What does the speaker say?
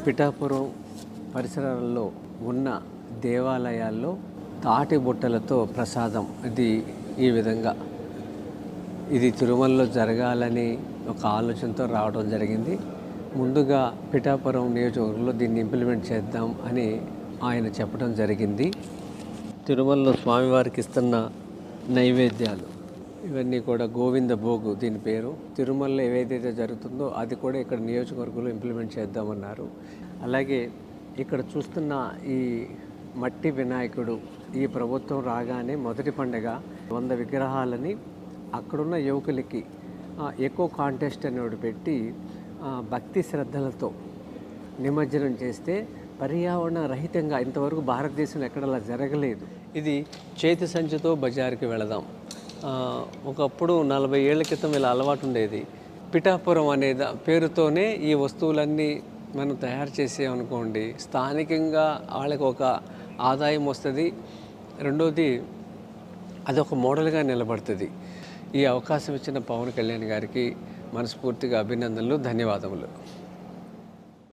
పిఠాపురం పరిసరాల్లో ఉన్న దేవాలయాల్లో తాటి బుట్టలతో ప్రసాదం ఈ విధంగా ఇది తిరుమలలో జరగాలని ఒక ఆలోచనతో రావడం జరిగింది. ముందుగా పిఠాపురం నియోజకవర్గంలో దీన్ని ఇంప్లిమెంట్ చేద్దాం అని ఆయన చెప్పడం జరిగింది. తిరుమలలో స్వామివారికి ఇస్తున్న నైవేద్యాలు ఇవన్నీ కూడా గోవింద భోగు దీని పేరు. తిరుమలలో ఏదైతే జరుగుతుందో అది కూడా ఇక్కడ నియోజకవర్గంలో ఇంప్లిమెంట్ చేద్దామన్నారు. అలాగే ఇక్కడ చూస్తున్న ఈ మట్టి వినాయకుడు ఈ ప్రభుత్వం రాగానే మొదటి పండుగ 100 విగ్రహాలని అక్కడున్న యువకులకి ఎకో కాంటెస్ట్ అనేవి పెట్టి భక్తి శ్రద్ధలతో నిమజ్జనం చేస్తే పర్యావరణ రహితంగా ఇంతవరకు భారతదేశంలో ఎక్కడలా జరగలేదు. ఇది చేతి సంచితో బజారుకి వెళదాం. ఒకప్పుడు 40 ఏళ్ల క్రితం ఇలా అలవాటు ఉండేది. పిఠాపురం అనే పేరుతోనే ఈ వస్తువులన్నీ మనం తయారు చేసామనుకోండి, స్థానికంగా వాళ్ళకి ఒక ఆదాయం వస్తుంది. రెండోది అదొక మోడల్గా నిలబడుతుంది. ఈ అవకాశం ఇచ్చిన పవన్ కళ్యాణ్ గారికి మనస్ఫూర్తిగా అభినందనలు, ధన్యవాదములు.